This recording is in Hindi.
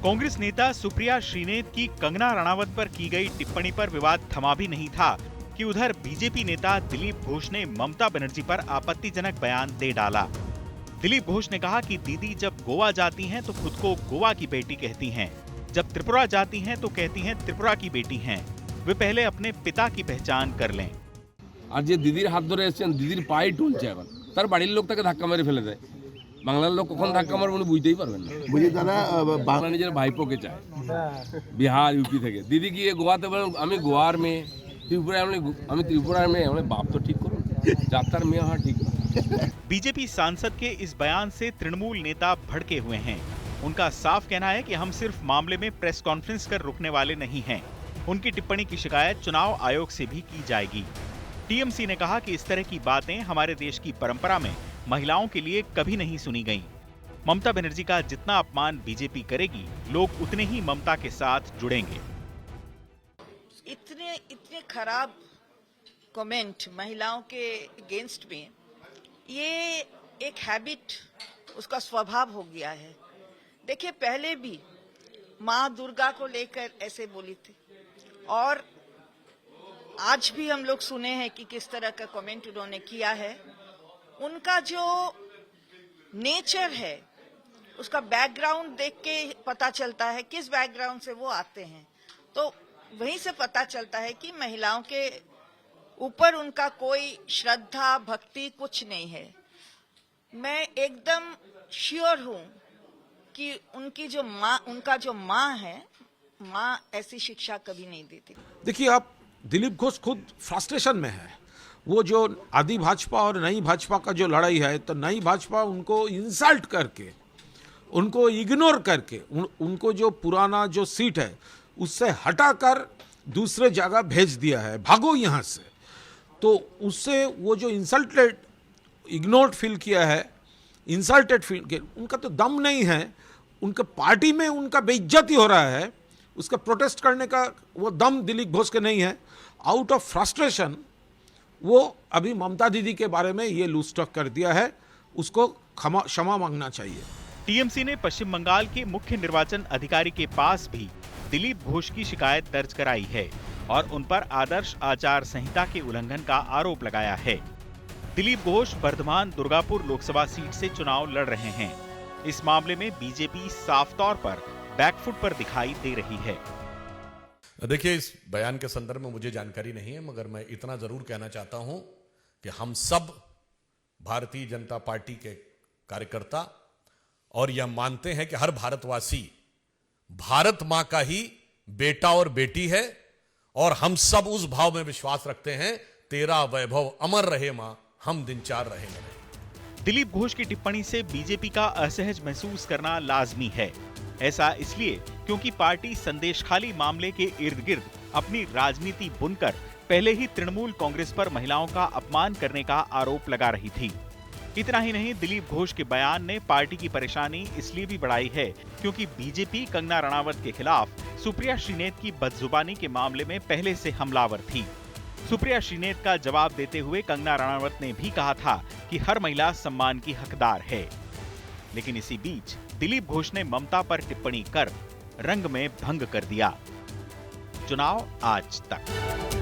कांग्रेस नेता सुप्रिया श्रीनेत की कंगना रणावत पर की गई टिप्पणी पर विवाद थमा भी नहीं था कि उधर बीजेपी नेता दिलीप घोष ने ममता बनर्जी पर आपत्तिजनक बयान दे डाला। दिलीप घोष ने कहा कि दीदी जब गोवा जाती हैं तो खुद को गोवा की बेटी कहती हैं, जब त्रिपुरा जाती हैं तो कहती हैं त्रिपुरा की बेटी हैं। वे पहले अपने पिता की पहचान कर लें। आज ये दीदिर हाथ धरे एसेছেন दीदिर পায়ে টুলছে এখন তার বাড়ির লোক তাকে ধাক্কা মেরে ফেলে দেয়। বাংলার লোক কখন ধাক্কা মারবে উনি বুঝতেই পারবেন না। বুঝি তারা বাংলা নিজের ভাইপোকে চায় বিহার ইউপি থেকে। দিদি গিয়ে গোয়াতে বলেন আমি গোয়ার মেয়ে, আমি ত্রিপুরার মেয়ে। हमने बाप तो ठीक करो, जातर में हाँ ठीक। बीजेपी सांसद के इस बयान से तृणमूल नेता भड़के हुए हैं। उनका साफ कहना है कि हम सिर्फ मामले में प्रेस कॉन्फ्रेंस कर रुकने वाले नहीं हैं। उनकी टिप्पणी की शिकायत चुनाव आयोग से भी की जाएगी। टीएमसी ने कहा कि इस तरह की बातें हमारे देश की परंपरा में महिलाओं के लिए कभी नहीं सुनी गईं। ममता बनर्जी का जितना अपमान बीजेपी करेगी, लोग उतने ही ममता के साथ जुड़ेंगे। इतने खराब कमेंट महिलाओं के अगेंस्ट में, ये एक हैबिट, उसका स्वभाव हो गया है। देखिए, पहले भी माँ दुर्गा को लेकर ऐसे बोली थी और आज भी हम लोग सुने हैं कि किस तरह का कमेंट उन्होंने किया है। उनका जो नेचर है, उसका बैकग्राउंड देख के पता चलता है किस बैकग्राउंड से वो आते हैं, तो वहीं से पता चलता है कि महिलाओं के ऊपर उनका कोई श्रद्धा भक्ति कुछ नहीं है। मैं एकदम श्योर हूं कि उनका जो माँ है, माँ ऐसी शिक्षा कभी नहीं देती। देखिए, आप दिलीप घोष खुद फ्रस्ट्रेशन में है। वो जो आदि भाजपा और नई भाजपा का जो लड़ाई है, तो नई भाजपा उनको इंसल्ट करके, उनको इग्नोर करके, उनको जो पुराना जो सीट है उससे हटाकर दूसरे जगह भेज दिया है, भागो यहाँ से। तो उससे वो जो इंसल्टेड, इग्नोर्ड फील किया है, इंसल्टेड फील किया, उनका तो दम नहीं है। उनके पार्टी में उनका बेइज्जती हो रहा है, उसका प्रोटेस्ट करने का वो दम दिलीप घोष के नहीं है। आउट ऑफ फ्रस्ट्रेशन वो अभी ममता दीदी के बारे में ये लूज टॉक कर दिया है, उसको क्षमा मांगना चाहिए। टीएमसी ने पश्चिम बंगाल के मुख्य निर्वाचन अधिकारी के पास भी दिलीप घोष की शिकायत दर्ज कराई है और उन पर आदर्श आचार संहिता के उल्लंघन का आरोप लगाया है। दिलीप घोष बर्धमान दुर्गापुर लोकसभा सीट से चुनाव लड़ रहे हैं। इस मामले में बीजेपी साफ तौर पर बैकफुट पर दिखाई दे रही है। देखिए, इस बयान के संदर्भ में मुझे जानकारी नहीं है, मगर मैं इतना जरूर कहना चाहता हूं कि हम सब भारतीय जनता पार्टी के कार्यकर्ता और यह मानते हैं कि हर भारतवासी भारत मां का ही बेटा और बेटी है, और हम सब उस भाव में विश्वास रखते हैं, तेरा वैभव अमर रहे मां, हम दिन चार रहे न रहे। दिलीप घोष की टिप्पणी से बीजेपी का असहज महसूस करना लाजमी है। ऐसा इसलिए क्योंकि पार्टी संदेशखाली मामले के इर्द गिर्द अपनी राजनीति बुनकर पहले ही तृणमूल कांग्रेस पर महिलाओं का अपमान करने का आरोप लगा रही थी। इतना ही नहीं, दिलीप घोष के बयान ने पार्टी की परेशानी इसलिए भी बढ़ाई है क्योंकि बीजेपी कंगना रणावत के खिलाफ सुप्रिया श्रीनेत की बदजुबानी के मामले में पहले से हमलावर थी। सुप्रिया श्रीनेत का जवाब देते हुए कंगना रणावत ने भी कहा था कि हर महिला सम्मान की हकदार है। लेकिन इसी बीच दिलीप घोष ने ममता पर टिप्पणी कर रंग में भंग कर दिया। चुनाव आज तक।